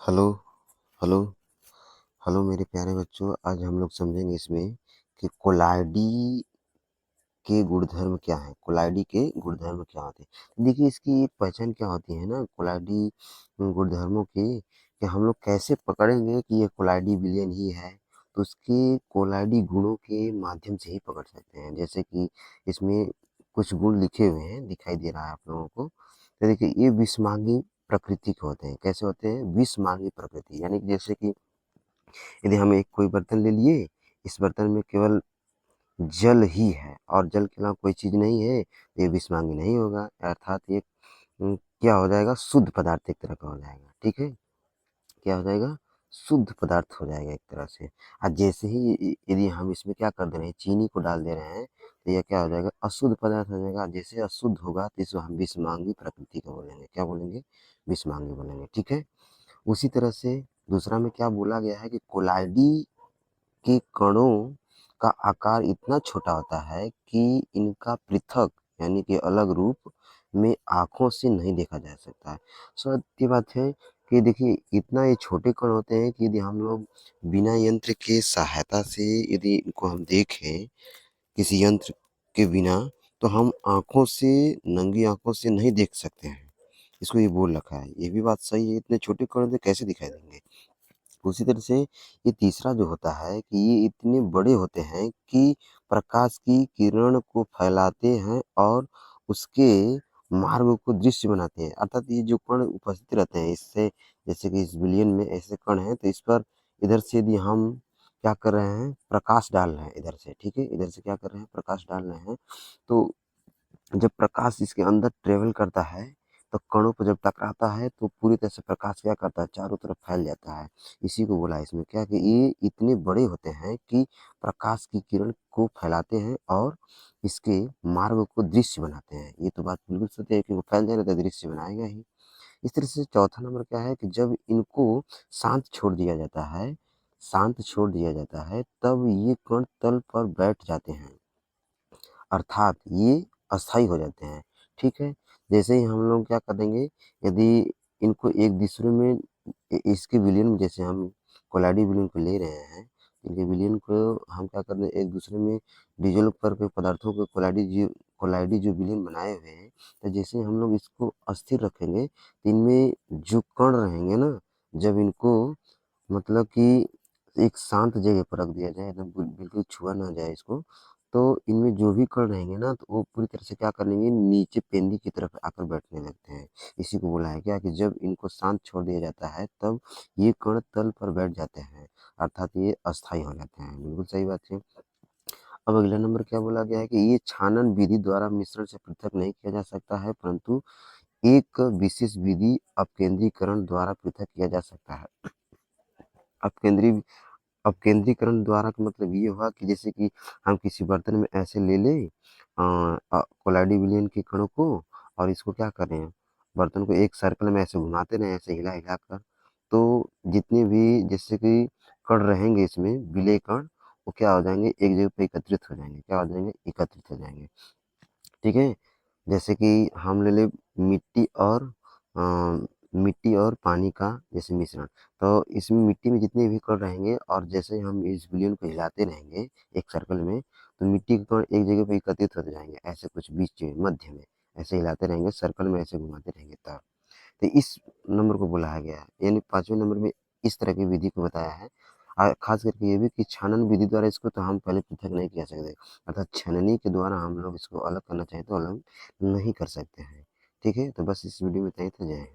Hello, hello, hello मेरे प्यारे बच्चों, आज हम लोग समझेंगे इसमें कि कोलाइडी के गुणधर्म क्या हैं, कोलाइडी के गुणधर्म क्या होते हैं। देखिए इसकी एक पहचान क्या होती है ना कोलाइडी गुणधर्मों की, कि हम लोग कैसे पकड़ेंगे कि ये कोलाइडी विलयन ही है, तो उसके कोलाइडी गुणों के माध्यम से ही पकड़ सकते हैं। जैसे कि इसमें कुछ गुण लिखे हुए हैं, दिखाई दे रहा है आप लोगों को। तो देखिए ये विषमांगी प्रकृति के होते हैं। कैसे होते हैं? विषमांगी प्रकृति, यानी कि जैसे कि यदि हम एक कोई बर्तन ले लिए, इस बर्तन में केवल जल ही है और जल के अलावा कोई चीज़ नहीं है, तो ये विषमांगी नहीं होगा। अर्थात ये क्या हो जाएगा? शुद्ध पदार्थ एक तरह का हो जाएगा। ठीक है, क्या हो जाएगा? शुद्ध पदार्थ हो जाएगा एक तरह से। और जैसे ही यदि हम इसमें क्या कर दे रहे हैं, चीनी को डाल दे रहे हैं, तो यह क्या हो जाएगा? अशुद्ध पदार्थ हो जाएगा। जैसे अशुद्ध होगा तो इसको हम विषमांगी प्रकृति का बोलेंगे। क्या बोलेंगे? विषमांगी बोलेंगे। ठीक है, उसी तरह से दूसरा में क्या बोला गया है कि कोलाइडी के कणों का आकार इतना छोटा होता है कि इनका पृथक यानी कि अलग रूप में आँखों से नहीं देखा जा सकता है। सत्य बात है कि देखिए इतना ये छोटे कण होते हैं कि यदि हम लोग बिना यंत्र के सहायता से यदि इनको हम देखें, किसी यंत्र के बिना, तो हम आँखों से, नंगी आँखों से नहीं देख सकते हैं। इसको ये बोल रखा है। ये भी बात सही है, इतने छोटे कण तो कैसे दिखाई देंगे? उसी तरह से ये तीसरा जो होता है कि ये इतने बड़े होते हैं कि प्रकाश की किरण को फैलाते हैं और उसके मार्ग को दृश्य बनाते हैं। अर्थात ये जो कण उपस्थित रहते हैं इससे, जैसे कि इस विलयन में ऐसे कण हैं, तो इस पर इधर से यदि हम क्या कर रहे हैं? प्रकाश डाल रहे हैं इधर से। ठीक है, इधर से क्या कर रहे हैं? प्रकाश डाल रहे हैं। तो जब प्रकाश इसके अंदर ट्रेवल करता है, तो कणों पर जब टकराता है तो पूरी तरह से प्रकाश क्या करता है? चारों तरफ फैल जाता है। इसी को बोला इसमें क्या कि ये इतने बड़े होते हैं कि प्रकाश की किरण को फैलाते हैं और इसके मार्ग को दृश्य बनाते हैं। ये तो बात बिल्कुल सत्य है कि वो फैल जाएगा तो दृश्य बनाएगा ही। इस तरह से चौथा नंबर क्या है कि जब इनको शांत छोड़ दिया जाता है, शांत छोड़ दिया जाता है, तब ये कण तल पर बैठ जाते हैं, अर्थात ये अस्थाई हो जाते हैं। ठीक है, जैसे ही हम लोग क्या कर देंगे, यदि इनको एक दूसरे में इसके विलयन में, जैसे हम कोलाइडी विलयन को ले रहे हैं, इनके विलयन को हम क्या कर दें, एक दूसरे में डिजोल्व करके पदार्थों को कोलाइडी जो विलयन बनाए हुए हैं, तो जैसे हम लोग इसको अस्थिर रखेंगे, तो इनमें जो कण रहेंगे ना, जब इनको मतलब कि एक शांत जगह पर रख दिया जाए, एकदम बिल्कुल छुआ ना जाए इसको, तो इनमें जो भी कण रहेंगे ना, तो वो पूरी तरह से क्या कर लेंगे? नीचे पेंदी की तरफ आकर बैठने लगते हैं। इसी को बोला है क्या कि जब इनको शांत छोड़ दिया जाता है, तब ये कण तल पर बैठ जाते हैं, अर्थात ये अस्थाई हो जाते हैं। बिल्कुल सही बात है। अब अगला नंबर क्या बोला गया है कि ये छानन विधि द्वारा मिश्रण से पृथक नहीं किया जा सकता है, परंतु एक विशेष विधि अपकेंद्रीकरण द्वारा पृथक किया जा सकता है। अपकेंद्री अपकेंद्रीकरण द्वारा का मतलब ये हुआ कि जैसे कि हम किसी बर्तन में ऐसे ले लें कोलाइडी विलयन के कणों को, और इसको क्या करें, बर्तन को एक सर्कल में ऐसे घुमाते रहें, ऐसे हिला हिला कर, तो जितने भी जैसे कि कण रहेंगे इसमें, विलेय कण, वो क्या हो जाएंगे? एक जगह पे एकत्रित हो जाएंगे। क्या हो जाएंगे? एकत्रित हो जाएंगे। ठीक है, जैसे कि हम ले लें मिट्टी और मिट्टी और पानी का जैसे मिश्रण, तो इसमें मिट्टी में जितने भी कण रहेंगे और जैसे हम इस विलयन को हिलाते रहेंगे एक सर्कल में, तो मिट्टी के कण एक जगह पे एकत्रित होते जाएंगे, ऐसे कुछ बीच में मध्य में ऐसे हिलाते रहेंगे, सर्कल में ऐसे घुमाते रहेंगे तब। तो इस नंबर को बुलाया गया है, यानी पांचवें नंबर में इस तरह की विधि को बताया है। खास करके ये भी कि छानन विधि द्वारा इसको तो हम पहले पृथक नहीं किया सकते, अर्थात छननी के द्वारा हम लोग इसको अलग करना चाहें तो अलग नहीं कर सकते हैं। ठीक है, तो बस इस वीडियो में इतना ही था। जय हिंद।